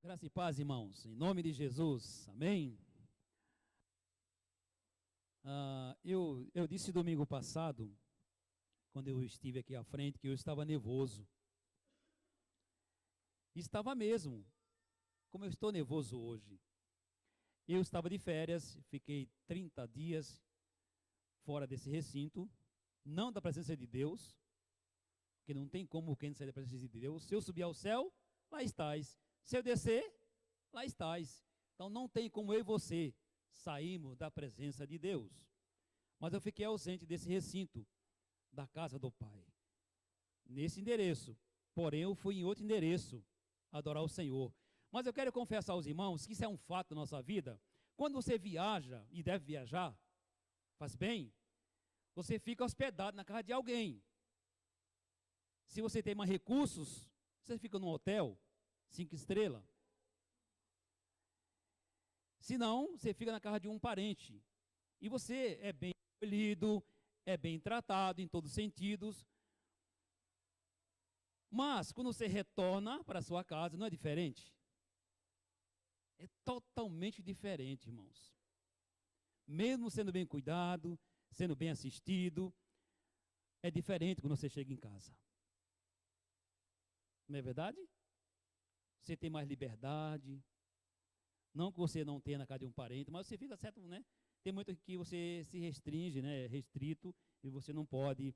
Graça e paz, irmãos, em nome de Jesus, amém? Eu disse domingo passado, quando eu estive aqui à frente, que eu estava nervoso. Estava mesmo, como eu estou nervoso hoje. Eu estava de férias, fiquei 30 dias fora desse recinto, não da presença de Deus, porque não tem como quem sair da presença de Deus. Se eu subir ao céu, lá estás. Se eu descer, lá estás. Então não tem como eu e você sairmos da presença de Deus. Mas eu fiquei ausente desse recinto, da casa do Pai. Nesse endereço. Porém, eu fui em outro endereço adorar o Senhor. Mas eu quero confessar aos irmãos que isso é um fato da nossa vida. Quando você viaja, e deve viajar, faz bem, você fica hospedado na casa de alguém. Se você tem mais recursos, você fica num hotel 5 estrelas. Se não, você fica na casa de um parente. E você é bem acolhido, é bem tratado em todos os sentidos. Mas, quando você retorna para a sua casa, não é diferente? É totalmente diferente, irmãos. Mesmo sendo bem cuidado, sendo bem assistido, é diferente quando você chega em casa. Não é verdade? Você tem mais liberdade. Não que você não tenha na casa de um parente, mas você fica certo, né? Tem muito que você se restringe, né? Restrito, e você não pode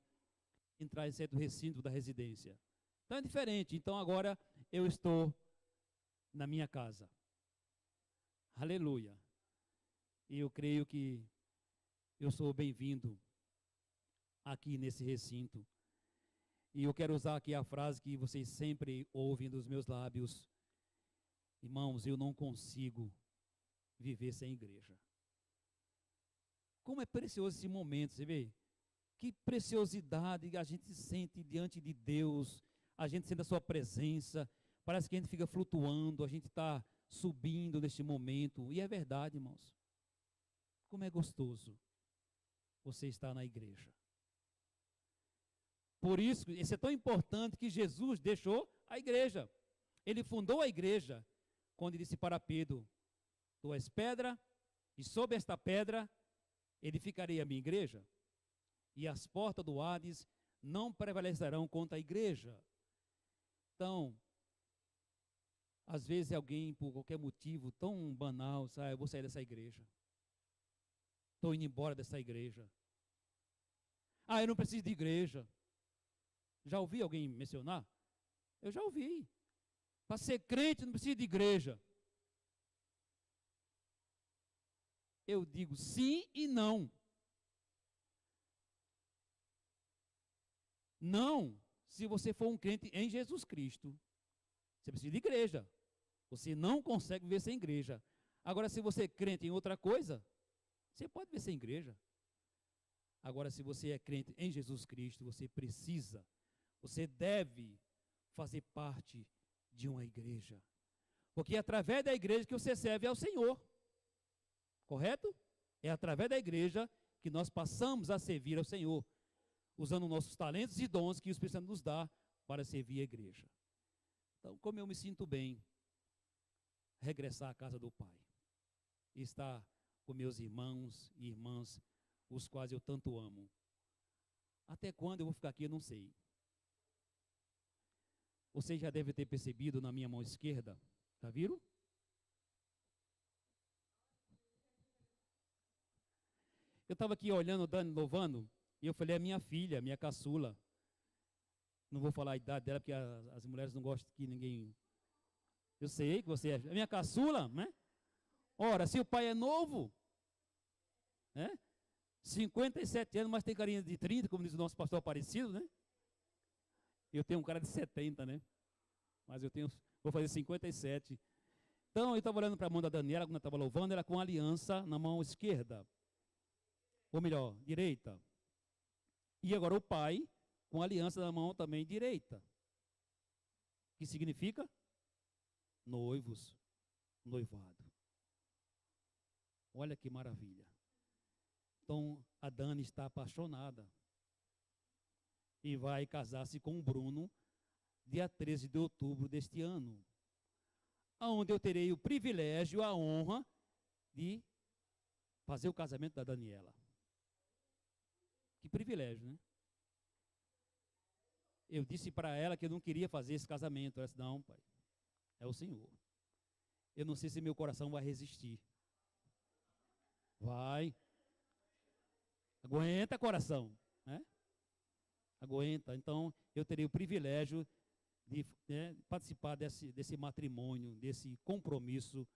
entrar em certo recinto da residência. Então é diferente. Então agora eu estou na minha casa. Aleluia. E eu creio que eu sou bem-vindo aqui nesse recinto. E eu quero usar aqui a frase que vocês sempre ouvem dos meus lábios. Irmãos, eu não consigo viver sem igreja. Como é precioso esse momento, você vê? Que preciosidade a gente sente diante de Deus, a gente sente a sua presença, parece que a gente fica flutuando, a gente está subindo neste momento, e é verdade, irmãos. Como é gostoso você estar na igreja. Por isso, isso é tão importante que Jesus deixou a igreja. Ele fundou a igreja, quando ele disse para Pedro: tu és pedra, e sob esta pedra edificarei a minha igreja, e as portas do Hades não prevalecerão contra a igreja. Então, às vezes alguém, por qualquer motivo tão banal, sabe, eu vou sair dessa igreja. Estou indo embora dessa igreja. Ah, eu não preciso de igreja. Já ouvi alguém mencionar? Eu já ouvi. Para ser crente não precisa de igreja. Eu digo sim e não. Não, se você for um crente em Jesus Cristo. Você precisa de igreja. Você não consegue viver sem igreja. Agora, se você é crente em outra coisa, você pode viver sem igreja. Agora, se você é crente em Jesus Cristo, você precisa, você deve fazer parte de uma igreja. Porque é através da igreja que você serve ao Senhor. Correto? É através da igreja que nós passamos a servir ao Senhor, usando nossos talentos e dons que o Espírito Santo nos dá para servir a igreja. Então, como eu me sinto bem regressar à casa do Pai, e estar com meus irmãos e irmãs, os quais eu tanto amo. Até quando eu vou ficar aqui, eu não sei. Você já deve ter percebido na minha mão esquerda, tá viram? Eu estava aqui olhando, dando, louvando, e eu falei, a minha filha, minha caçula. Não vou falar a idade dela, porque as mulheres não gostam que ninguém... Eu sei que você é a minha caçula, né? Ora, se o pai é novo, né? 57 anos, mas tem carinha de 30, como diz o nosso pastor Aparecido, né? Eu tenho um cara de 70, né? Mas vou fazer 57. Então, eu estava olhando para a mão da Daniela, quando eu estava louvando, ela com a aliança na mão esquerda. Ou melhor, direita. E agora o pai com a aliança na mão também direita. Que significa? Noivos, noivado. Olha que maravilha. Então, a Dani está apaixonada. E vai casar-se com o Bruno, dia 13 de outubro deste ano. onde eu terei o privilégio, a honra de fazer o casamento da Daniela. Que privilégio, né? Eu disse para ela que eu não queria fazer esse casamento. Ela disse, não, pai, é o Senhor. Eu não sei se meu coração vai resistir. Vai. Aguenta, coração, né? Aguenta. Então, eu terei o privilégio de participar desse matrimônio, desse compromisso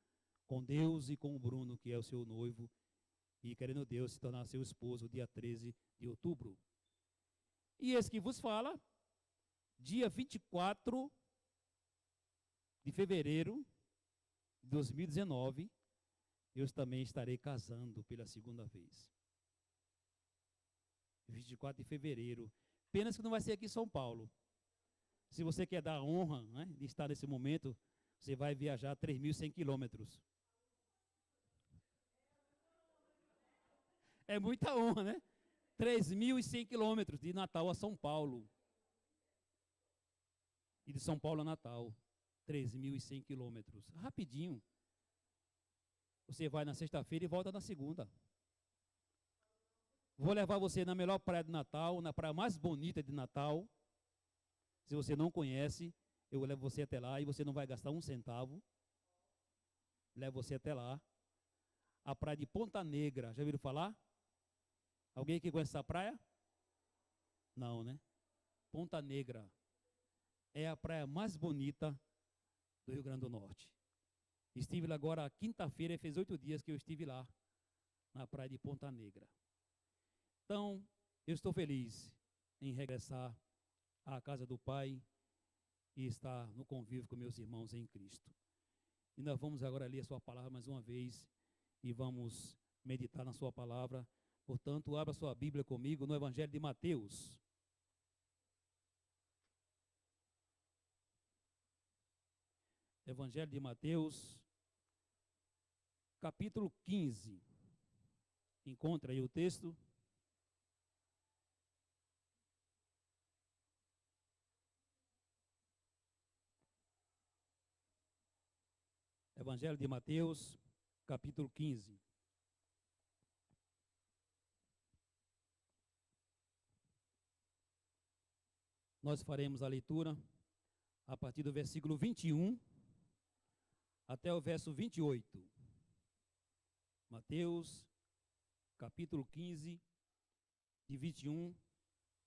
com Deus e com o Bruno, que é o seu noivo, e querendo Deus se tornar seu esposo dia 13 de outubro. E esse que vos fala, dia 24 de fevereiro de 2019, eu também estarei casando pela segunda vez. 24 de fevereiro. Apenas que não vai ser aqui em São Paulo. Se você quer dar a honra, né, de estar nesse momento, você vai viajar 3.100 quilômetros. É muita honra, né? 3.100 quilômetros de Natal a São Paulo. E de São Paulo a Natal. 3.100 quilômetros. Rapidinho. Você vai na sexta-feira e volta na segunda. Vou levar você na melhor praia de Natal, na praia mais bonita de Natal. Se você não conhece, eu levo você até lá e você não vai gastar um centavo. Levo você até lá. A praia de Ponta Negra, já ouviram falar? Alguém aqui conhece essa praia? Não, né? Ponta Negra é a praia mais bonita do Rio Grande do Norte. Estive lá agora, quinta-feira, fez 8 dias que eu estive lá, na praia de Ponta Negra. Então, eu estou feliz em regressar à casa do Pai e estar no convívio com meus irmãos em Cristo. E nós vamos agora ler a sua palavra mais uma vez e vamos meditar na sua palavra. Portanto, abra sua Bíblia comigo no Evangelho de Mateus. Evangelho de Mateus, capítulo 15. Encontra aí o texto. Evangelho de Mateus, capítulo 15. Nós faremos a leitura a partir do versículo 21 até o verso 28. Mateus, capítulo 15, de 21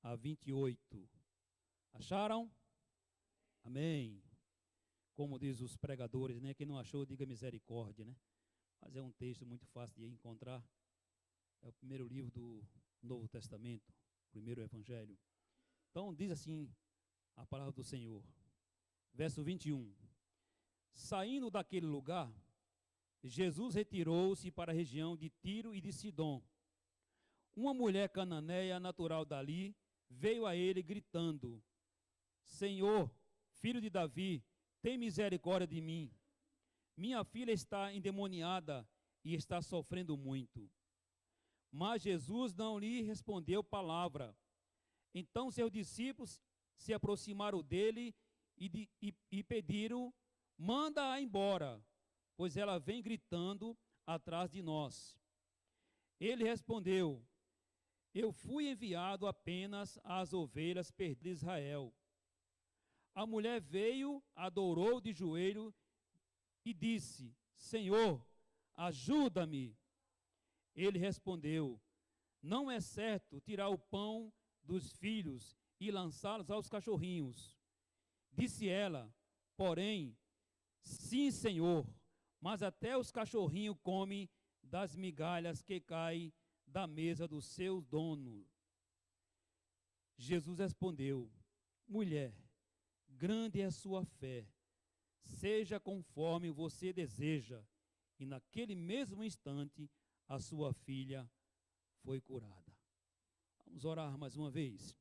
a 28. Acharam? Amém. Como diz os pregadores, né? Quem não achou, diga misericórdia, né? Mas é um texto muito fácil de encontrar. É o primeiro livro do Novo Testamento, o primeiro evangelho. Então, diz assim a palavra do Senhor. Verso 21. Saindo daquele lugar, Jesus retirou-se para a região de Tiro e de Sidom. Uma mulher cananeia, natural dali, veio a ele gritando: Senhor, filho de Davi, tem misericórdia de mim. Minha filha está endemoniada e está sofrendo muito. Mas Jesus não lhe respondeu palavra. Então seus discípulos se aproximaram dele e pediram: manda-a embora, pois ela vem gritando atrás de nós. Ele respondeu: eu fui enviado apenas às ovelhas perdidas de Israel. A mulher veio, adorou de joelho e disse: Senhor, ajuda-me. Ele respondeu: não é certo tirar o pão dos filhos e lançá-los aos cachorrinhos. Disse ela, porém, sim, Senhor, mas até os cachorrinhos comem das migalhas que caem da mesa do seu dono. Jesus respondeu: mulher, grande é a sua fé, seja conforme você deseja. E naquele mesmo instante, a sua filha foi curada. Vamos orar mais uma vez.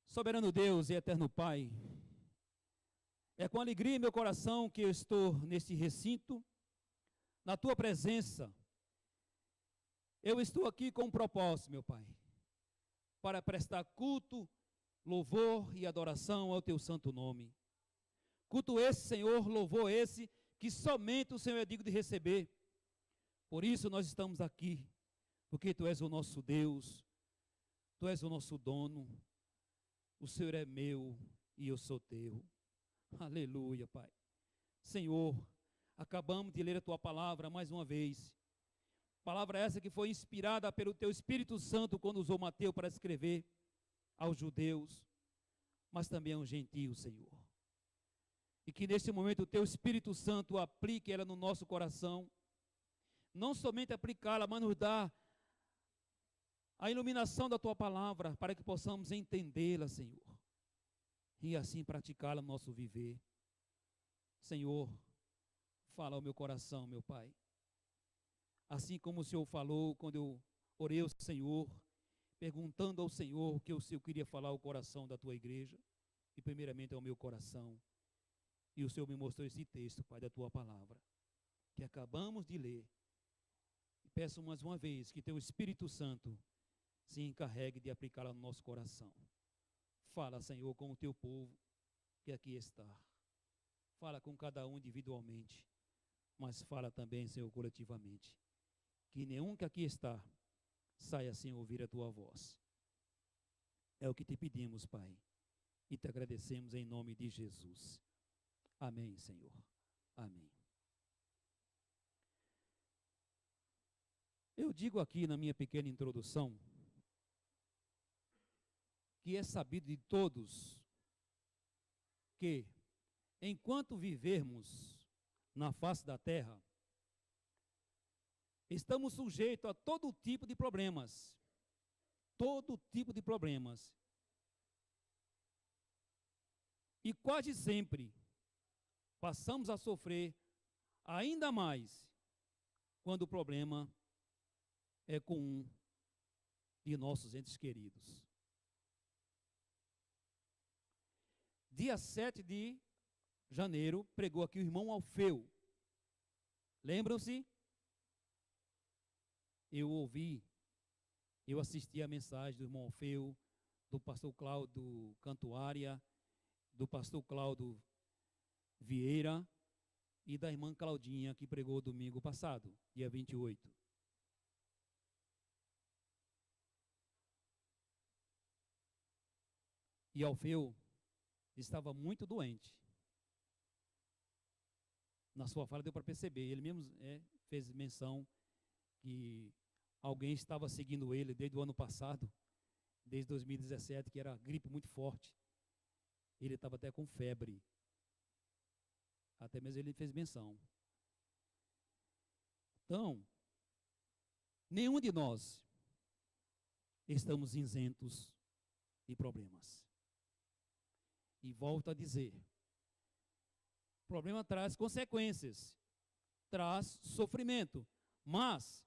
Soberano Deus e eterno Pai, é com alegria em meu coração que eu estou neste recinto, na tua presença. Eu estou aqui com um propósito, meu Pai, para prestar culto, louvor e adoração ao teu santo nome. Culto esse, Senhor, louvor esse, que somente o Senhor é digno de receber. Por isso nós estamos aqui, porque Tu és o nosso Deus, Tu és o nosso dono, o Senhor é meu e eu sou Teu. Aleluia, Pai. Senhor, acabamos de ler a Tua palavra mais uma vez. Palavra essa que foi inspirada pelo Teu Espírito Santo quando usou Mateus para escrever aos judeus, mas também aos gentios, Senhor. E que neste momento o Teu Espírito Santo aplique ela no nosso coração, não somente aplicá-la, mas nos dar a iluminação da Tua palavra, para que possamos entendê-la, Senhor, e assim praticá-la no nosso viver. Senhor, fala ao meu coração, meu Pai. Assim como o Senhor falou quando eu orei ao Senhor, perguntando ao Senhor o que o Senhor queria falar ao coração da Tua igreja, e primeiramente ao meu coração. E o Senhor me mostrou esse texto, Pai, da Tua palavra, que acabamos de ler. E peço mais uma vez que Teu Espírito Santo se encarregue de aplicá-la no nosso coração. Fala, Senhor, com o Teu povo que aqui está. Fala com cada um individualmente, mas fala também, Senhor, coletivamente. Que nenhum que aqui está saia sem ouvir a Tua voz. É o que Te pedimos, Pai, e Te agradecemos em nome de Jesus. Amém, Senhor. Amém. Eu digo aqui na minha pequena introdução que é sabido de todos que, enquanto vivermos na face da terra, estamos sujeitos a todo tipo de problemas. Todo tipo de problemas. E quase sempre passamos a sofrer ainda mais quando o problema é com um de nossos entes queridos. Dia 7 de janeiro, pregou aqui o irmão Alfeu. Lembram-se? Eu assisti a mensagem do irmão Alfeu, do pastor Cláudio Cantuária, do pastor Cláudio Vieira e da irmã Claudinha, que pregou domingo passado, dia 28. E Alfeu estava muito doente. Na sua fala deu para perceber, ele mesmo fez menção que alguém estava seguindo ele desde o ano passado, desde 2017, que era gripe muito forte. Ele estava até com febre. Até mesmo ele fez menção. Então, nenhum de nós estamos isentos de problemas. E volto a dizer, problema traz consequências, traz sofrimento, mas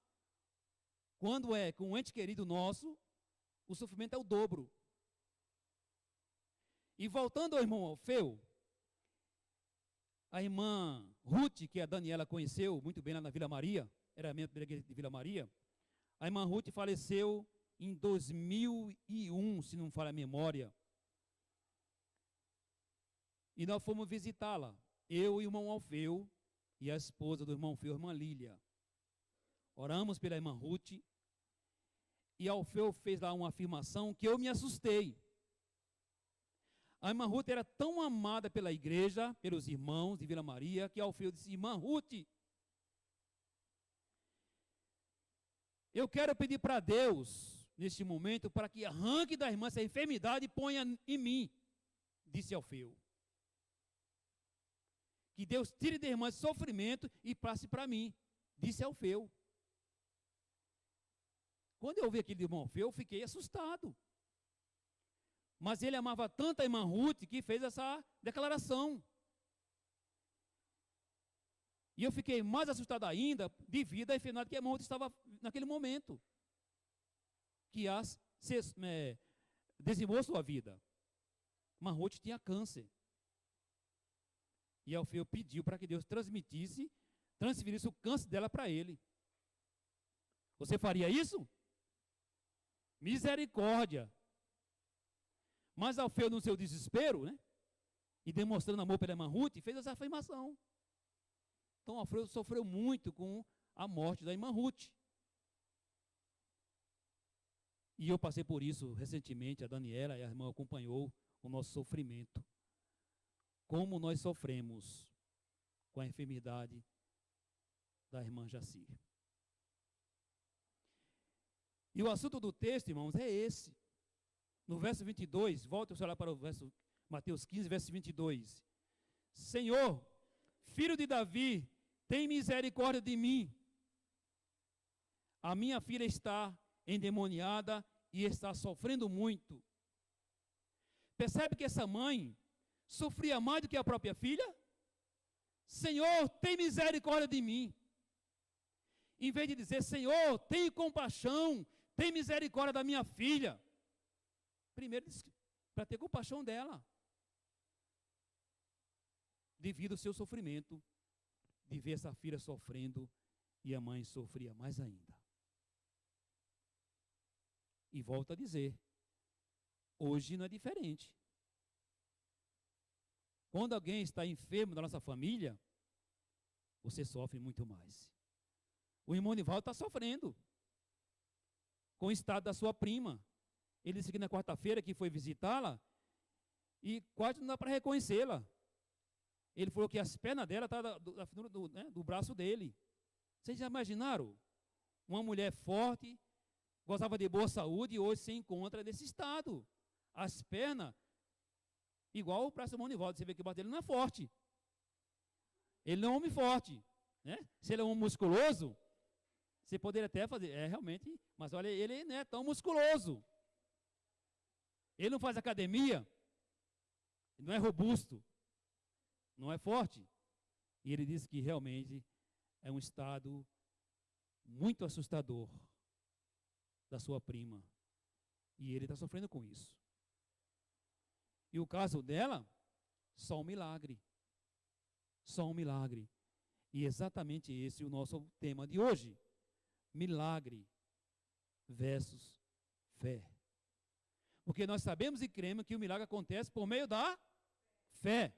quando é com um ente querido nosso, o sofrimento é o dobro. E voltando ao irmão Alfeu, a irmã Ruth, que a Daniela conheceu muito bem lá na Vila Maria, era membro da igreja de Vila Maria, a irmã Ruth faleceu em 2001, se não falha a memória. E nós fomos visitá-la, eu e o irmão Alfeu, e a esposa do irmão Alfeu, a irmã Lília. Oramos pela irmã Ruth, e Alfeu fez lá uma afirmação que eu me assustei. A irmã Ruth era tão amada pela igreja, pelos irmãos de Vila Maria, que Alfeu disse: irmã Ruth, eu quero pedir para Deus, neste momento, para que arranque da irmã essa enfermidade e ponha em mim, disse Alfeu. Que Deus tire da irmã esse sofrimento e passe para mim, disse Alfeu. Quando eu ouvi aquele irmão Alfeu, eu fiquei assustado. Mas ele amava tanto a irmã Ruth que fez essa declaração. E eu fiquei mais assustado ainda devido à enfermidade que a irmã Ruth estava naquele momento. Que dizimou sua vida. A irmã Ruth tinha câncer. E Alfeu pediu para que Deus transferisse o câncer dela para ele. Você faria isso? Misericórdia. Mas Alfeu, no seu desespero, e demonstrando amor pela irmã Ruth, fez essa afirmação. Então, Alfredo sofreu muito com a morte da irmã Ruth. E eu passei por isso recentemente, a Daniela e a irmã acompanhou o nosso sofrimento. Como nós sofremos com a enfermidade da irmã Jacir. E o assunto do texto, irmãos, é esse. No verso 22, volta a olhar para o verso Mateus 15, verso 22. Senhor, filho de Davi, tem misericórdia de mim. A minha filha está endemoniada e está sofrendo muito. Percebe que essa mãe sofria mais do que a própria filha? Senhor, tem misericórdia de mim. Em vez de dizer, Senhor, tem compaixão, tem misericórdia da minha filha. Primeiro, para ter compaixão dela. Devido ao seu sofrimento, de ver essa filha sofrendo, e a mãe sofria mais ainda. E volto a dizer, hoje não é diferente. Quando alguém está enfermo da nossa família, você sofre muito mais. O irmão Nivaldo está sofrendo com o estado da sua prima. Ele disse que na quarta-feira que foi visitá-la e quase não dá para reconhecê-la. Ele falou que as pernas dela estão da finura do braço dele. Vocês já imaginaram? Uma mulher forte, gozava de boa saúde e hoje se encontra nesse estado. As pernas, igual o braço do irmão Nivaldo, você vê que o braço dele não é forte. Ele não é um homem forte. Né? Se ele é um homem musculoso, você poderia até fazer, realmente, mas olha, ele não é tão musculoso. Ele não faz academia, não é robusto, não é forte. E ele disse que realmente é um estado muito assustador da sua prima. E ele está sofrendo com isso. E o caso dela, só um milagre. Só um milagre. E exatamente esse é o nosso tema de hoje. Milagre versus fé. Porque nós sabemos e cremos que o milagre acontece por meio da fé.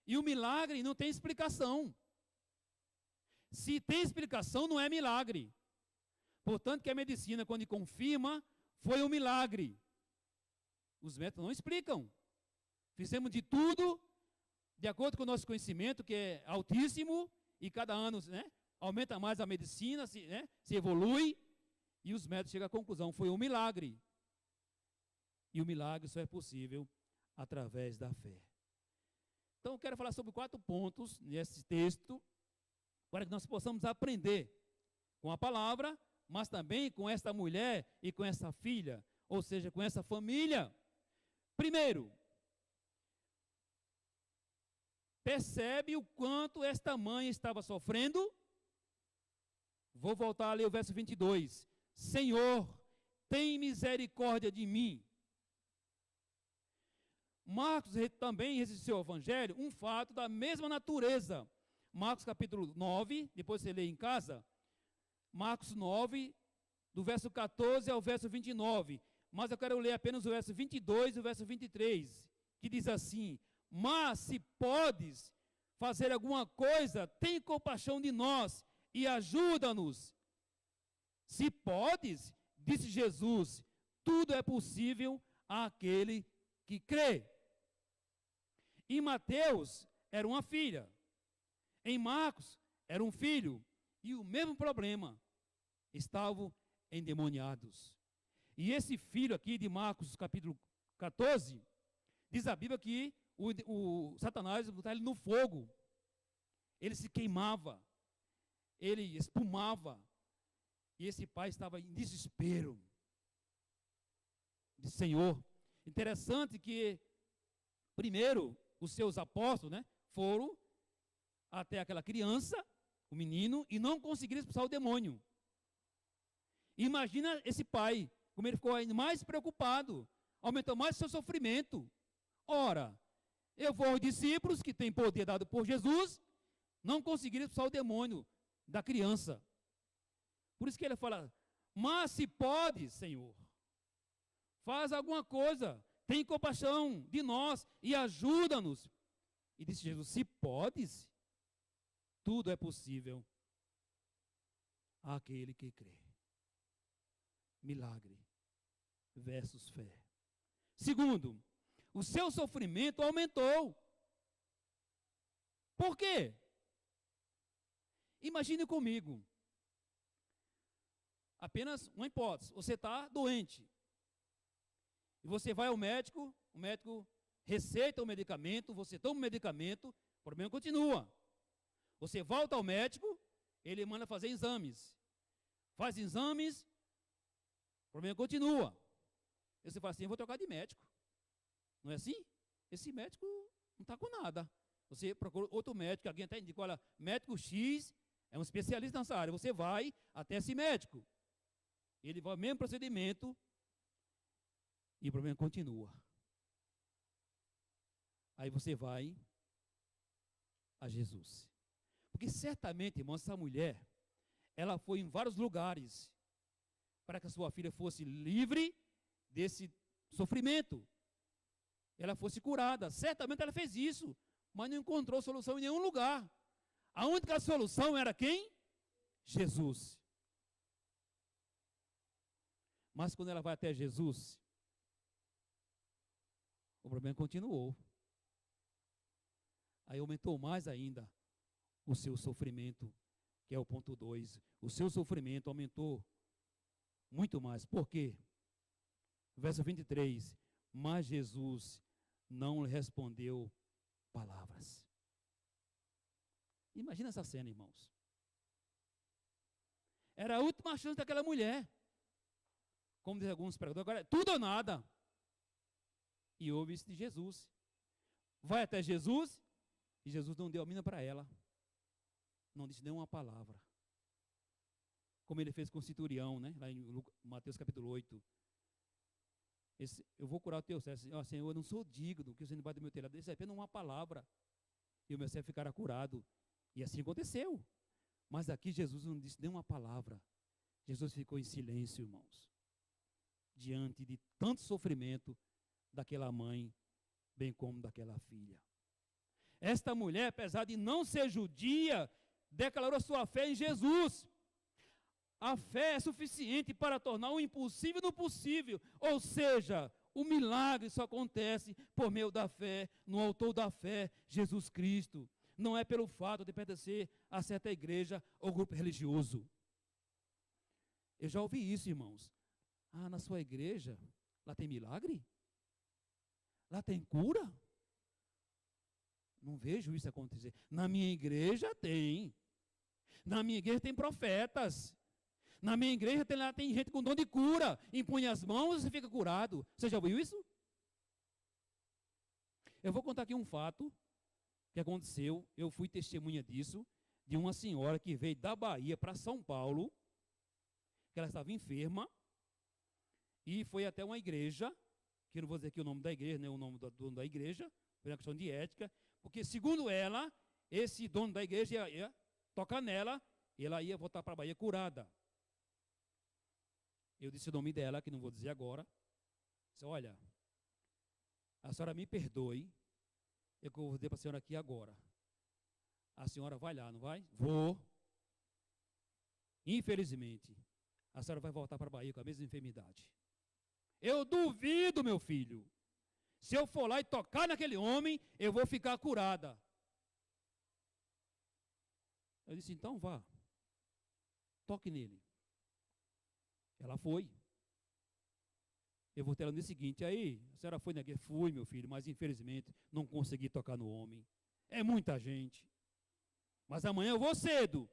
E o milagre não tem explicação. Se tem explicação, não é milagre. Portanto, que a medicina, quando confirma, foi um milagre. Os métodos não explicam. Fizemos de tudo, de acordo com o nosso conhecimento, que é altíssimo, e cada ano, né, aumenta mais a medicina, se evolui, e os médicos chegam à conclusão, foi um milagre. E o milagre só é possível através da fé. Então, eu quero falar sobre 4 pontos nesse texto, para que nós possamos aprender com a palavra, mas também com esta mulher e com essa filha, ou seja, com essa família. Primeiro, percebe o quanto esta mãe estava sofrendo? Vou voltar a ler o verso 22. Senhor, tem misericórdia de mim. Marcos também registrou no seu evangelho um fato da mesma natureza. Marcos capítulo 9, depois você lê em casa. Marcos 9, do verso 14 ao verso 29. Mas eu quero ler apenas o verso 22 e o verso 23, que diz assim: mas se podes fazer alguma coisa, tem compaixão de nós e ajuda-nos. Se podes, disse Jesus, tudo é possível àquele que crê. Em Mateus, era uma filha. Em Marcos, era um filho. E o mesmo problema, estavam endemoniados. E esse filho aqui de Marcos, capítulo 14, diz a Bíblia que o Satanás botava ele no fogo. Ele se queimava. Ele espumava. E esse pai estava em desespero. Disse, Senhor, interessante que, primeiro, os seus apóstolos, foram até aquela criança, o menino, e não conseguiram expulsar o demônio. Imagina esse pai, como ele ficou ainda mais preocupado, aumentou mais o seu sofrimento. Ora, eu vou aos discípulos, que têm poder dado por Jesus, não conseguiram expulsar o demônio da criança. Por isso que ele fala, mas se pode, Senhor, faz alguma coisa. tem compaixão de nós e ajuda-nos. E disse Jesus, se podes, tudo é possível àquele que crê. Milagre versus fé. Segundo, o seu sofrimento aumentou. Por quê? Imagine comigo. Apenas uma hipótese. Você está doente. E você vai ao médico, o médico receita o medicamento, você toma o medicamento, o problema continua. Você volta ao médico, ele manda fazer exames. Faz exames, o problema continua. E você fala assim, eu vou trocar de médico. Não é assim? Esse médico não está com nada. Você procura outro médico, alguém até indica, olha, médico X é um especialista nessa área. Você vai até esse médico. Ele vai ao mesmo procedimento e o problema continua. Aí você vai a Jesus. Porque certamente, irmãos, essa mulher, ela foi em vários lugares para que a sua filha fosse livre desse sofrimento. Ela fosse curada. Certamente ela fez isso, mas não encontrou solução em nenhum lugar. A única solução era quem? Jesus. Mas quando ela vai até Jesus, o problema continuou. Aí aumentou mais ainda o seu sofrimento, que é o ponto 2. O seu sofrimento aumentou muito mais. Por quê? Verso 23. Mas Jesus não lhe respondeu palavras. Imagina essa cena, irmãos. Era a última chance daquela mulher. Como diz alguns pregadores, agora é tudo ou nada. E ouve isso de Jesus. Vai até Jesus, e Jesus não deu a mínima para ela. Não disse nenhuma palavra. Como ele fez com o centurião, né? Lá em Mateus capítulo 8. Eu vou curar o teu servo. Oh, Senhor, eu não sou digno que o Senhor bata do meu telhado. Isso é apenas uma palavra. E o meu servo ficará curado. E assim aconteceu. Mas aqui Jesus não disse nenhuma palavra. Jesus ficou em silêncio, irmãos. Diante de tanto sofrimento daquela mãe, bem como daquela filha. Esta mulher, apesar de não ser judia, declarou sua fé em Jesus. A fé é suficiente para tornar o impossível no possível. Ou seja, o milagre só acontece por meio da fé, no autor da fé, Jesus Cristo. Não é pelo fato de pertencer a certa igreja ou grupo religioso. Eu já ouvi isso, irmãos. Ah, na sua igreja, lá tem milagre? Lá tem cura? Não vejo isso acontecer. Na minha igreja tem. Na minha igreja tem profetas. Na minha igreja tem gente com dom de cura. Impõe as mãos e você fica curado. Você já ouviu isso? Eu vou contar aqui um fato que aconteceu. Eu fui testemunha disso. De uma senhora que veio da Bahia para São Paulo. Que ela estava enferma. E foi até uma igreja. Que eu não vou dizer aqui o nome da igreja, nem o nome do dono da igreja. Foi uma questão de ética. Porque segundo ela, esse dono da igreja ia tocar nela. E ela ia voltar para a Bahia curada. Eu disse o nome dela, que não vou dizer agora. Disse, olha, a senhora me perdoe, eu vou dizer para a senhora aqui agora. A senhora vai lá, não vai? Vou. Infelizmente, a senhora vai voltar para a Bahia com a mesma enfermidade. Eu duvido, meu filho. Se eu for lá e tocar naquele homem, eu vou ficar curada. Eu disse, então vá. Toque nele. Ela foi. Eu voltei ela no dia seguinte. Aí, a senhora foi na igreja? Fui, meu filho, mas infelizmente não consegui tocar no homem. É muita gente. Mas amanhã eu vou cedo.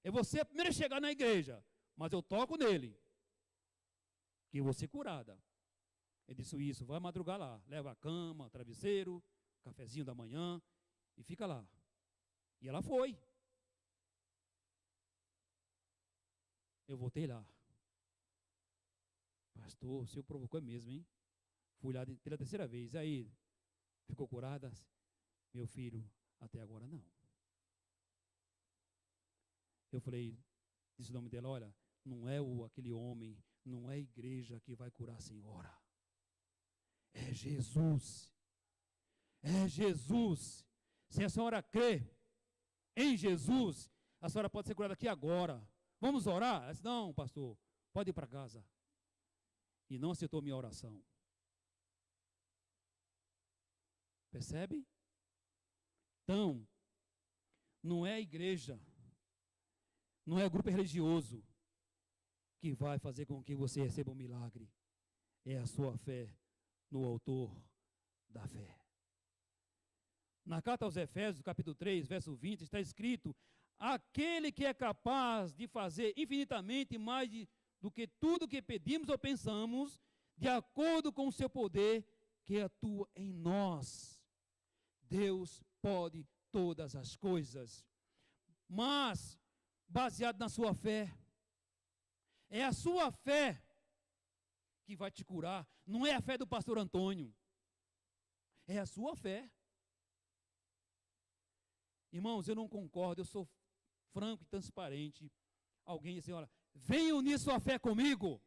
Eu vou ser a primeira a chegar na igreja. Mas eu toco nele. Que eu vou ser curada. Ele disse isso, vai madrugar lá. Leva a cama, travesseiro, cafezinho da manhã e fica lá. E ela foi. Eu voltei lá. Pastor, o senhor provocou mesmo, hein? Fui lá pela terceira vez. Aí, ficou curada? Meu filho, até agora não. Eu falei, disse o nome dela, olha, não é aquele homem, não é a igreja que vai curar a senhora. É Jesus. É Jesus. Se a senhora crê em Jesus, a senhora pode ser curada aqui agora. Vamos orar? Ela disse, não, pastor, pode ir para casa. E não aceitou minha oração. Percebe? Então, não é a igreja, não é o grupo religioso que vai fazer com que você receba um milagre. É a sua fé no autor da fé. Na carta aos Efésios, capítulo 3, verso 20, está escrito: aquele que é capaz de fazer infinitamente mais do que tudo que pedimos ou pensamos, de acordo com o seu poder que atua em nós. Deus pode todas as coisas, mas baseado na sua fé. É a sua fé que vai te curar, não é a fé do pastor Antônio, é a sua fé. Irmãos, eu não concordo, eu sou franco e transparente. Alguém diz assim, olha, venha unir sua fé comigo.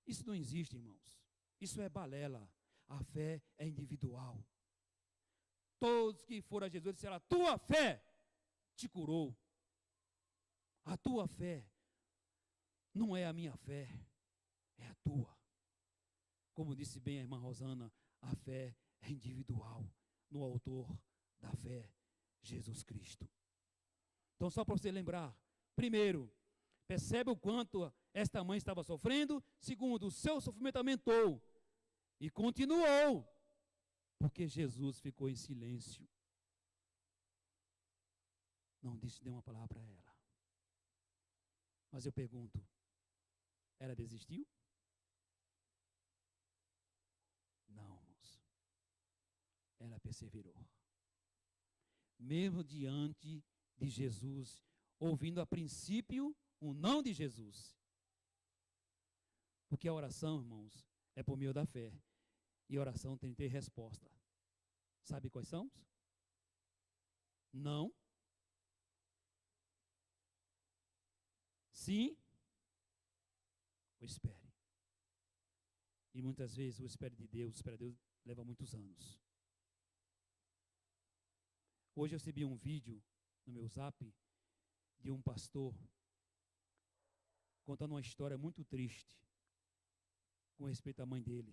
Isso não existe, irmãos. Isso é balela. A fé é individual. Todos que foram a Jesus disseram, a tua fé te curou. A tua fé não é a minha fé, é a tua. Como disse bem a irmã Rosana, a fé é individual no autor da fé, Jesus Cristo. Então, só para você lembrar, primeiro, percebe o quanto esta mãe estava sofrendo. Segundo, o seu sofrimento aumentou e continuou, porque Jesus ficou em silêncio. Não disse nenhuma palavra para ela. Mas eu pergunto, ela desistiu? Não, irmãos. Ela perseverou. Mesmo diante de Jesus, ouvindo a princípio o não de Jesus. Porque a oração, irmãos, é por meio da fé. E a oração tem que ter resposta. Sabe quais são? Não. Sim. Ou espere. E muitas vezes o espere de Deus, leva muitos anos. Hoje eu recebi um vídeo no meu zap de um pastor contando uma história muito triste com respeito à mãe dele.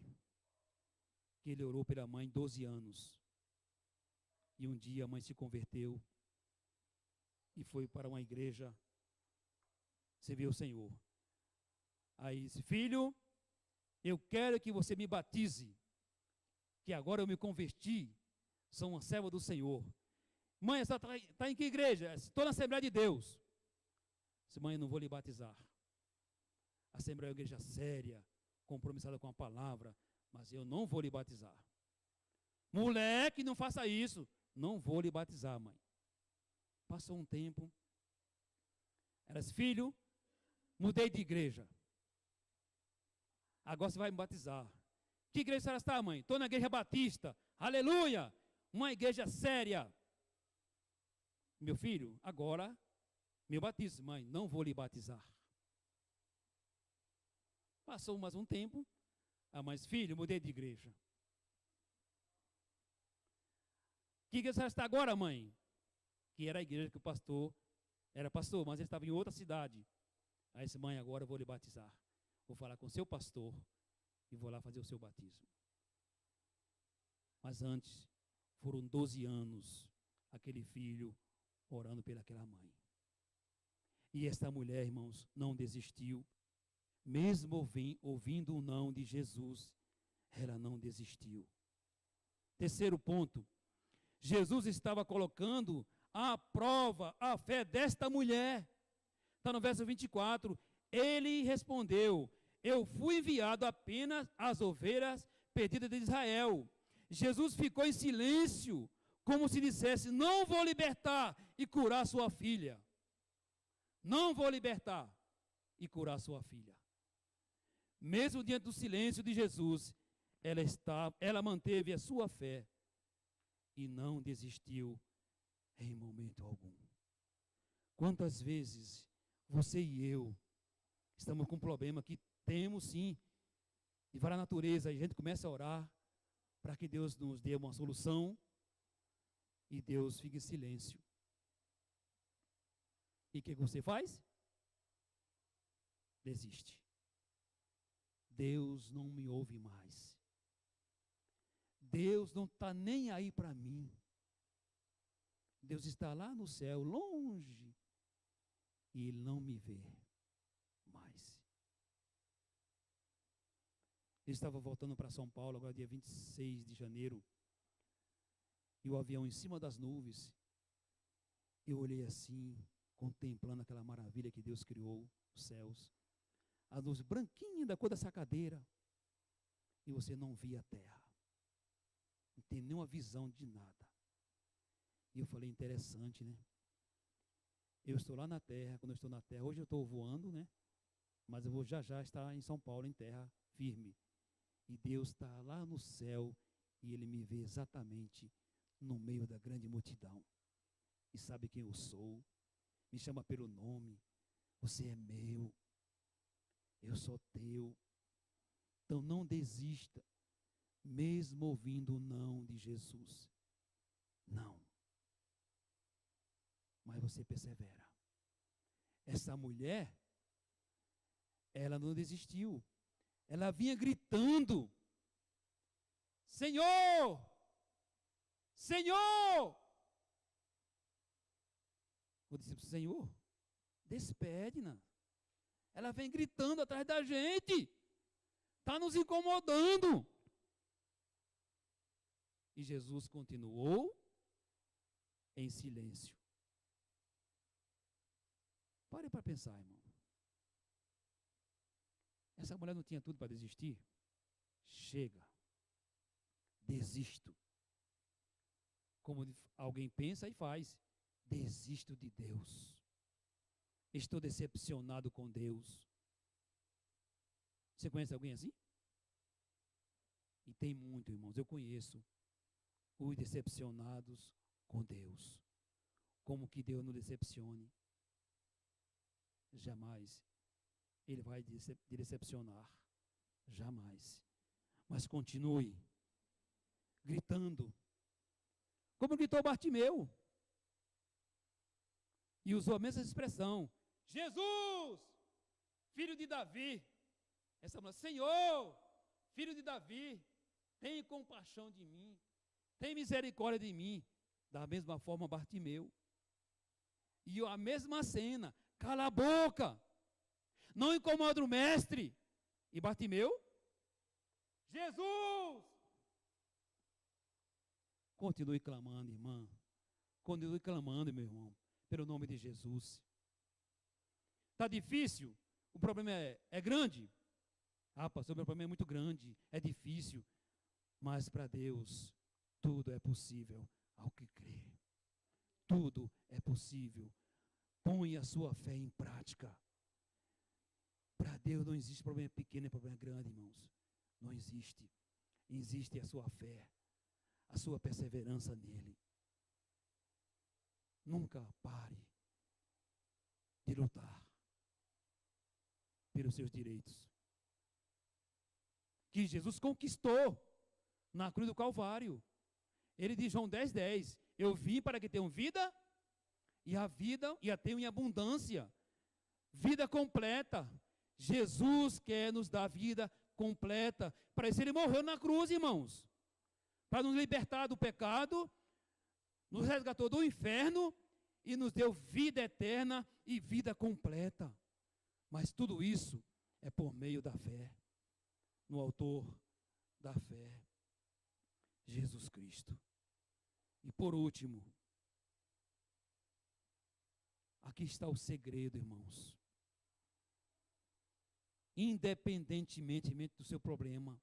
Que ele orou pela mãe 12 anos. E um dia a mãe se converteu e foi para uma igreja servir o Senhor. Aí disse, filho, eu quero que você me batize, que agora eu me converti, sou uma serva do Senhor. Mãe, você está em que igreja? Estou na Assembleia de Deus. Disse, mãe, eu não vou lhe batizar. A Assembleia é uma igreja séria, compromissada com a palavra, mas eu não vou lhe batizar. Moleque, não faça isso. Não vou lhe batizar, mãe. Passou um tempo. Ela disse, filho, mudei de igreja. Agora você vai me batizar. Que igreja você está, mãe? Estou na igreja batista. Aleluia! Uma igreja séria. Meu filho, agora me batize, mãe. Não vou lhe batizar. Passou mais um tempo. Ah, mas filho, mudei de igreja. Que igreja você está agora, mãe? Que era a igreja que o pastor era pastor, mas ele estava em outra cidade. Aí disse, mãe, agora eu vou lhe batizar. Vou falar com o seu pastor e vou lá fazer o seu batismo. Mas antes, foram 12 anos, aquele filho orando pelaquela mãe. E esta mulher, irmãos, não desistiu. Mesmo ouvindo o não de Jesus, ela não desistiu. Terceiro ponto, Jesus estava colocando à prova a fé desta mulher. Está no verso 24. Ele respondeu, eu fui enviado apenas às ovelhas perdidas de Israel. Jesus ficou em silêncio, como se dissesse, não vou libertar e curar sua filha. Não vou libertar e curar sua filha. Mesmo diante do silêncio de Jesus, ela manteve a sua fé e não desistiu em momento algum. Quantas vezes você e eu estamos com um problema que temos sim de várias naturezas, a gente começa a orar para que Deus nos dê uma solução e Deus fica em silêncio. E o que você faz? Desiste. Deus não me ouve mais. Deus não está nem aí para mim. Deus está lá no céu, longe, e Ele não me vê mais. Eu estava voltando para São Paulo, agora dia 26 de janeiro, e o avião em cima das nuvens. Eu olhei assim, contemplando aquela maravilha que Deus criou, os céus, a luz branquinha da cor dessa cadeira, e você não via a terra, não tem nenhuma visão de nada. E eu falei, interessante, né? Eu estou lá na terra, quando eu estou na terra, hoje eu estou voando, né? Mas eu vou já estar em São Paulo, em terra firme. E Deus está lá no céu, e Ele me vê exatamente no meio da grande multidão. E sabe quem eu sou, me chama pelo nome, você é meu, eu sou teu. Então não desista, mesmo ouvindo o não de Jesus. Não. Mas você persevera. Essa mulher, ela não desistiu. Ela vinha gritando: Senhor! Senhor! O discípulo: Senhor, despede-na. Ela vem gritando atrás da gente. Está nos incomodando. E Jesus continuou em silêncio. Pare para pensar, irmão. Essa mulher não tinha tudo para desistir? Chega. Desisto. Como alguém pensa e faz. Desisto de Deus. Estou decepcionado com Deus. Você conhece alguém assim? E tem muito, irmãos. Eu conheço os decepcionados com Deus. Como que Deus não decepcione? Jamais. Ele vai decepcionar. Jamais. Mas continue gritando. Como gritou Bartimeu. E usou a mesma expressão: Jesus, filho de Davi. Essa mulher: Senhor, filho de Davi, tem compaixão de mim, tem misericórdia de mim. Da mesma forma, Bartimeu. E a mesma cena: cala a boca, não incomoda o mestre. E Bartimeu: Jesus! Continue clamando, irmã. Continue clamando, meu irmão, pelo nome de Jesus. Está difícil? O problema é grande? Ah, pastor, meu problema é muito grande, é difícil. Mas para Deus, tudo é possível ao que crê. Tudo é possível. Põe a sua fé em prática. Para Deus não existe problema pequeno e problema grande, irmãos. Não existe. Existe a sua fé, a sua perseverança nele. Nunca pare de lutar pelos seus direitos, que Jesus conquistou na cruz do Calvário. Ele diz, João 10:10, eu vim para que tenham vida e a tenham em abundância, vida completa. Jesus quer nos dar vida completa. Para isso ele morreu na cruz, irmãos, para nos libertar do pecado, nos resgatou do inferno e nos deu vida eterna e vida completa. Mas tudo isso é por meio da fé no autor da fé, Jesus Cristo. E por último, aqui está o segredo, irmãos. Independentemente do seu problema,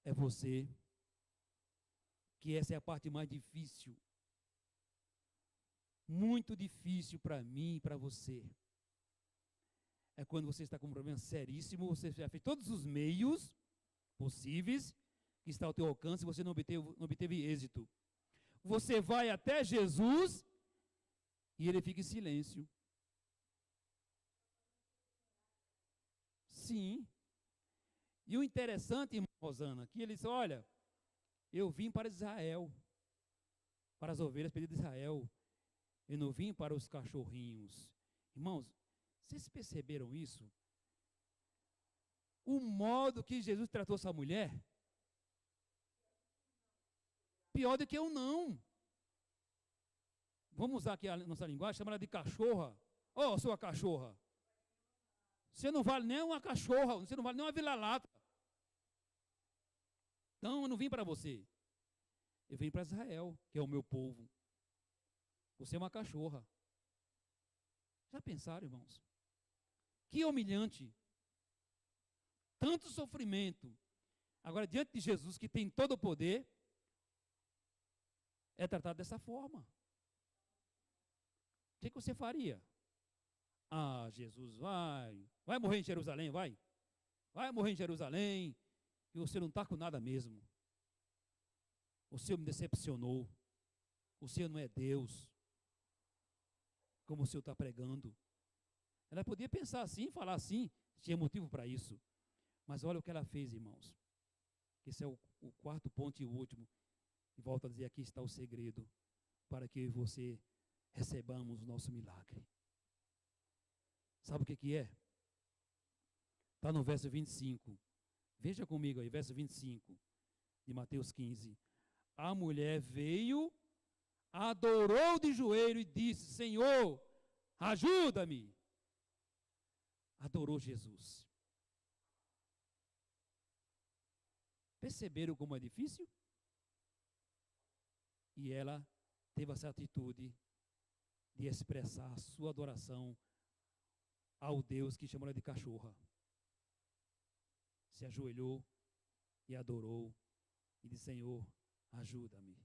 é você, que essa é a parte mais difícil, muito difícil para mim e para você. É quando você está com um problema seríssimo, você já fez todos os meios possíveis que está ao teu alcance e você não obteve êxito. Você vai até Jesus e ele fica em silêncio. Sim. E o interessante, irmã Rosana, que ele disse, olha, eu vim para Israel, para as ovelhas perdidas de Israel. Eu não vim para os cachorrinhos. Irmãos, vocês perceberam isso? O modo que Jesus tratou essa mulher, pior do que eu não. Vamos usar aqui a nossa linguagem, chama ela de cachorra. Ô, sua cachorra. Você não vale nem uma cachorra, você não vale nem uma vira-lata. Então, eu não vim para você. Eu vim para Israel, que é o meu povo. Você é uma cachorra. Já pensaram, irmãos? Que humilhante. Tanto sofrimento. Agora, diante de Jesus, que tem todo o poder, é tratado dessa forma. O que você faria? Ah, Jesus, vai morrer em Jerusalém, vai morrer em Jerusalém, e você não está com nada mesmo. O Senhor me decepcionou, o Senhor não é Deus, como o Senhor está pregando. Ela podia pensar assim, falar assim, tinha motivo para isso. Mas olha o que ela fez, irmãos. Esse é o quarto ponto e o último. E volto a dizer, aqui está o segredo, para que eu e você recebamos o nosso milagre. Sabe o que é? Está no verso 25. Veja comigo aí, verso 25 de Mateus 15. A mulher veio, adorou de joelho e disse, Senhor, ajuda-me. Adorou Jesus. Perceberam como é difícil? E ela teve essa atitude de expressar a sua adoração ao Deus que chamou ela de cachorra. Se ajoelhou e adorou e disse, Senhor, ajuda-me.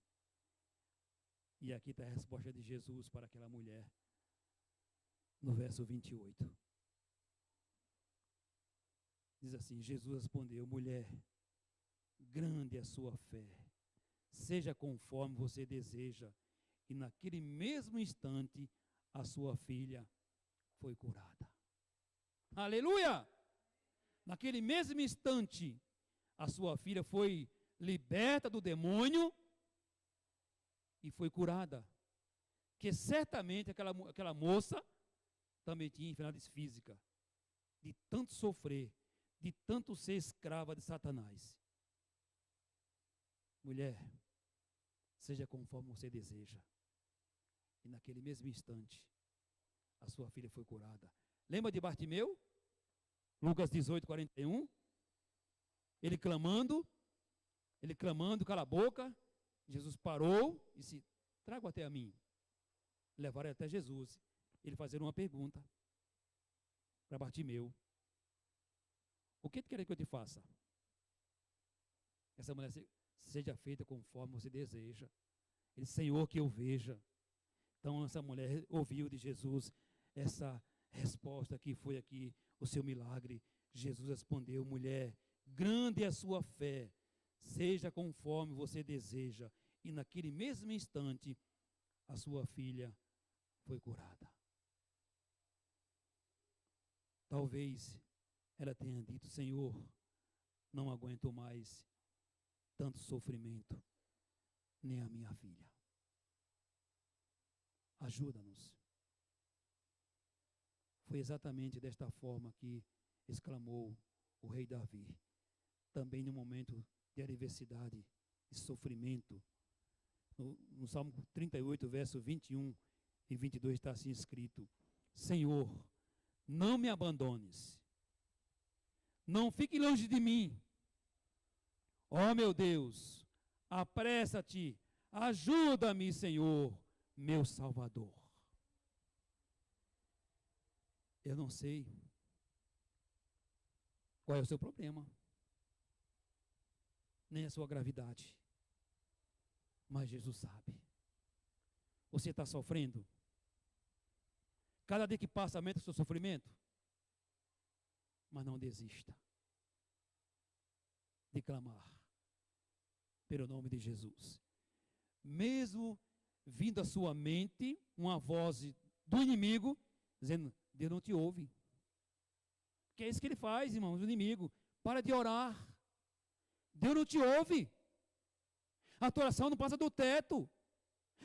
E aqui está a resposta de Jesus para aquela mulher, no verso 28. Diz assim, Jesus respondeu, mulher, grande é a sua fé, seja conforme você deseja. E naquele mesmo instante, a sua filha foi curada. Aleluia! Naquele mesmo instante, a sua filha foi liberta do demônio e foi curada. Que certamente aquela moça também tinha enfermidade física, de tanto sofrer, de tanto ser escrava de Satanás. Mulher, seja conforme você deseja. E naquele mesmo instante, a sua filha foi curada. Lembra de Bartimeu? Lucas 18, 41. Ele clamando, cala a boca. Jesus parou e disse, traga até a mim. Levaram até Jesus. Ele fazendo uma pergunta para Bartimeu. O que tu quer que eu te faça? Essa mulher seja feita conforme você deseja. Ele disse, Senhor, que eu veja. Então essa mulher ouviu de Jesus essa resposta que foi aqui o seu milagre. Jesus respondeu, mulher, grande é a sua fé, seja conforme você deseja. E naquele mesmo instante, a sua filha foi curada. Talvez ela tenha dito, Senhor, não aguento mais tanto sofrimento, nem a minha filha. Ajuda-nos. Foi exatamente desta forma que exclamou o rei Davi. Também no momento de adversidade, de sofrimento. No Salmo 38, verso 21 e 22 está assim escrito, Senhor, não me abandones. Não fique longe de mim. Ó meu Deus, apressa-te, ajuda-me, Senhor, meu Salvador. Eu não sei qual é o seu problema, nem a sua gravidade, mas Jesus sabe. Você está sofrendo? Cada dia que passa aumenta o seu sofrimento? Mas não desista de clamar pelo nome de Jesus. Mesmo vindo à sua mente uma voz do inimigo, dizendo, Deus não te ouve. Que é isso que ele faz, irmãos, o inimigo. Para de orar. Deus não te ouve. A tua oração não passa do teto.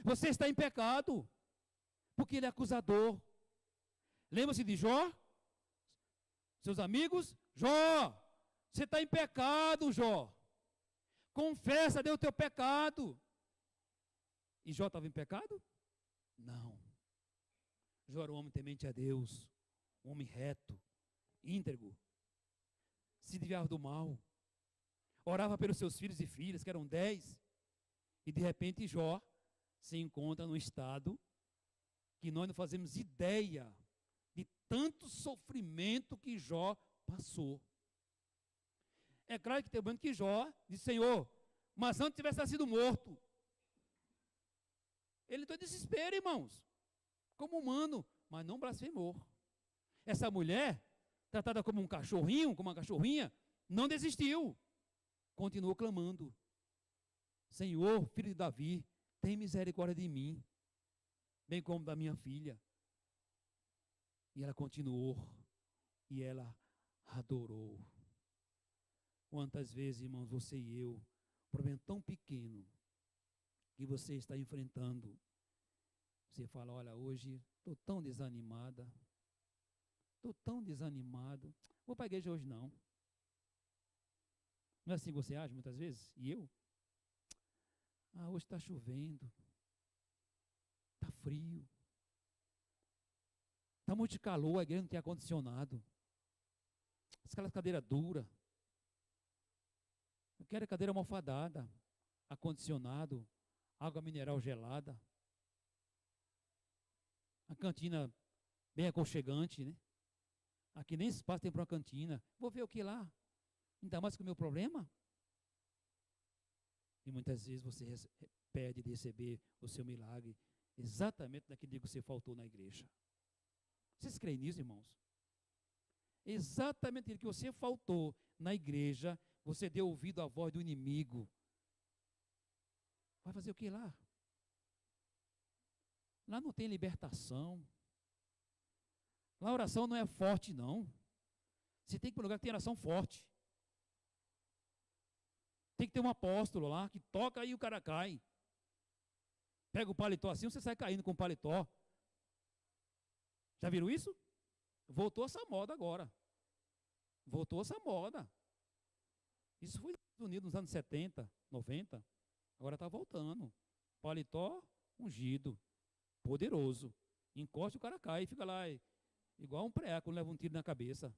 Você está em pecado, porque ele é acusador. Lembra-se de Jó? Seus amigos? Jó, você está em pecado, Jó. Confessa a Deus o teu pecado. E Jó estava em pecado? Não. Jó era um homem temente a Deus, um homem reto, íntegro, se desviava do mal, orava pelos seus filhos e filhas, que eram 10, e de repente Jó se encontra num estado que nós não fazemos ideia de tanto sofrimento que Jó passou. É claro que tem um momento que Jó disse: Senhor, mas antes tivesse nascido morto. Ele entrou em desespero, irmãos, como humano, mas não blasfemou. Essa mulher, tratada como um cachorrinho, como uma cachorrinha, não desistiu. Continuou clamando: Senhor, filho de Davi, tem misericórdia de mim, bem como da minha filha. E ela continuou, e ela adorou. Quantas vezes, irmãos, você e eu, um problema tão pequeno que você está enfrentando, você fala: olha, hoje estou tão desanimada, estou tão desanimado, vou para a igreja hoje não. Não é assim que você age muitas vezes? E eu? Hoje está chovendo, está frio, está muito calor, a igreja não tem ar-condicionado, aquelas cadeiras duras. Eu quero cadeira almofadada, ar-condicionado, água mineral gelada, a cantina bem aconchegante, né? Aqui nem espaço tem para uma cantina. Vou ver o que lá? Ainda mais com o meu problema. E muitas vezes você pede de receber o seu milagre exatamente naquele dia que você faltou na igreja. Vocês creem nisso, irmãos? Exatamente aquilo que você faltou na igreja, você deu ouvido à voz do inimigo. Vai fazer o que lá? Lá não tem libertação. Lá a oração não é forte, não. Você tem que ir para um lugar que tem oração forte. Tem que ter um apóstolo lá que toca e o cara cai. Pega o paletó assim, você sai caindo com o paletó. Já viram isso? Voltou essa moda agora. Voltou essa moda. Isso foi nos Estados Unidos nos anos 70, 90. Agora está voltando. Paletó ungido, poderoso. Encosta e o cara cai e fica lá igual um preá quando leva um tiro na cabeça.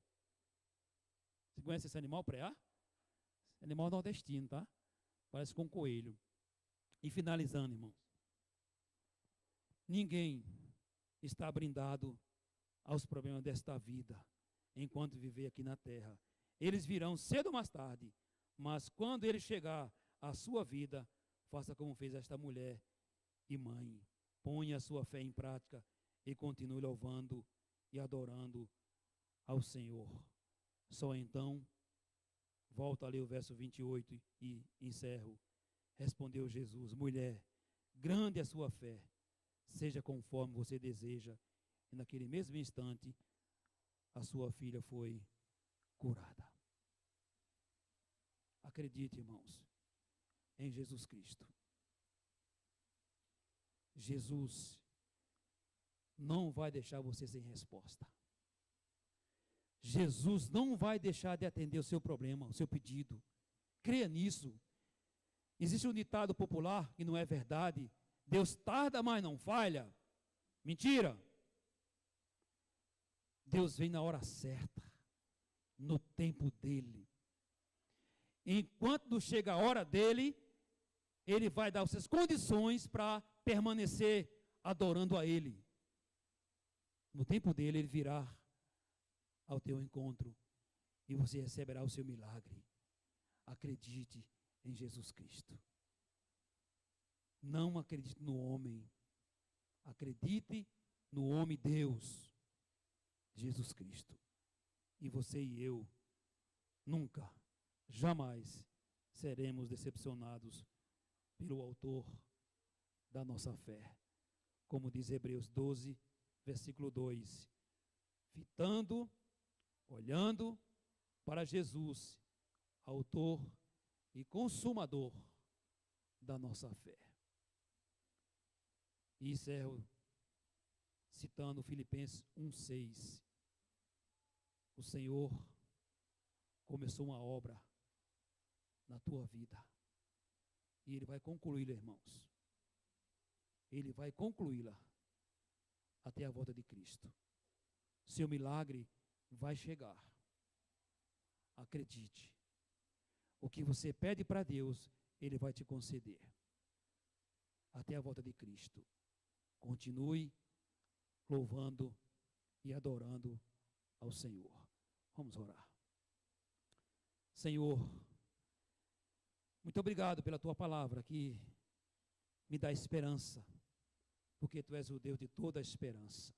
Você conhece esse animal, preá? Animal nordestino, tá? Parece com um coelho. E finalizando, irmãos. Ninguém está brindado aos problemas desta vida enquanto viver aqui na terra. Eles virão cedo ou mais tarde, mas quando ele chegar à sua vida, faça como fez esta mulher e mãe. Ponha a sua fé em prática e continue louvando e adorando ao Senhor. Só então, volto a ler o verso 28 e encerro. Respondeu Jesus: mulher, grande é a sua fé, seja conforme você deseja. E naquele mesmo instante, a sua filha foi curada. Acredite, irmãos, em Jesus Cristo. Jesus não vai deixar você sem resposta. Jesus não vai deixar de atender o seu problema, o seu pedido. Creia nisso. Existe um ditado popular que não é verdade: Deus tarda, mas não falha. Mentira. Deus vem na hora certa, no tempo dele. Enquanto não chega a hora dele, ele vai dar as condições para permanecer adorando a ele. No tempo dele, ele virá ao teu encontro e você receberá o seu milagre. Acredite em Jesus Cristo. Não acredite no homem. Acredite no homem Deus, Jesus Cristo. E você e eu nunca, jamais seremos decepcionados pelo autor da nossa fé. Como diz Hebreus 12, versículo 2. Fitando, olhando para Jesus, autor e consumador da nossa fé. E encerro citando Filipenses 1:6. O Senhor começou uma obra na tua vida. E Ele vai concluí-la, irmãos. Ele vai concluí-la até a volta de Cristo. Seu milagre vai chegar. Acredite. O que você pede para Deus, Ele vai te conceder. Até a volta de Cristo. Continue louvando e adorando ao Senhor. Vamos orar. Senhor, muito obrigado pela tua palavra que me dá esperança, porque tu és o Deus de toda a esperança.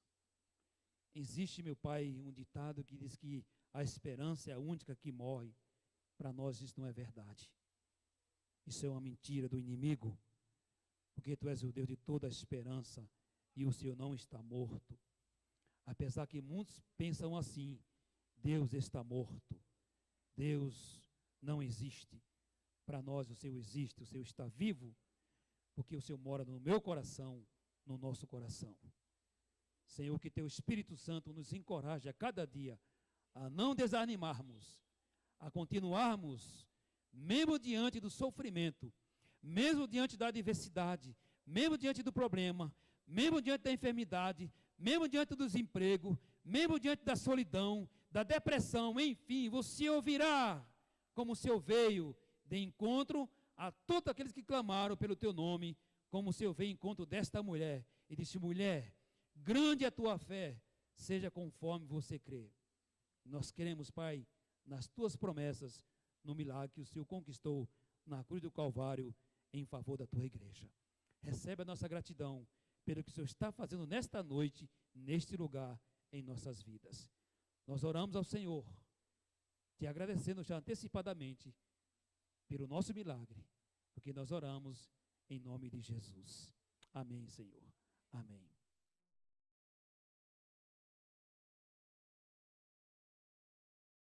Existe, meu Pai, um ditado que diz que a esperança é a única que morre. Para nós isso não é verdade. Isso é uma mentira do inimigo, porque tu és o Deus de toda a esperança e o Senhor não está morto. Apesar que muitos pensam assim, Deus está morto, Deus não existe. Para nós o Senhor existe, o Senhor está vivo, porque o Senhor mora no meu coração, no nosso coração. Senhor, que teu Espírito Santo nos encoraje a cada dia a não desanimarmos, a continuarmos, mesmo diante do sofrimento, mesmo diante da adversidade, mesmo diante do problema, mesmo diante da enfermidade, mesmo diante do desemprego, mesmo diante da solidão, da depressão, enfim, você ouvirá como o Senhor veio de encontro a todos aqueles que clamaram pelo teu nome, como o Senhor veio em encontro desta mulher e disse: mulher, grande é a tua fé, seja conforme você crê. Nós queremos, Pai, nas tuas promessas, no milagre que o Senhor conquistou na cruz do Calvário em favor da tua igreja. Recebe a nossa gratidão pelo que o Senhor está fazendo nesta noite, neste lugar, em nossas vidas. Nós oramos ao Senhor, te agradecendo já antecipadamente pelo nosso milagre, porque nós oramos em nome de Jesus. Amém, Senhor. Amém.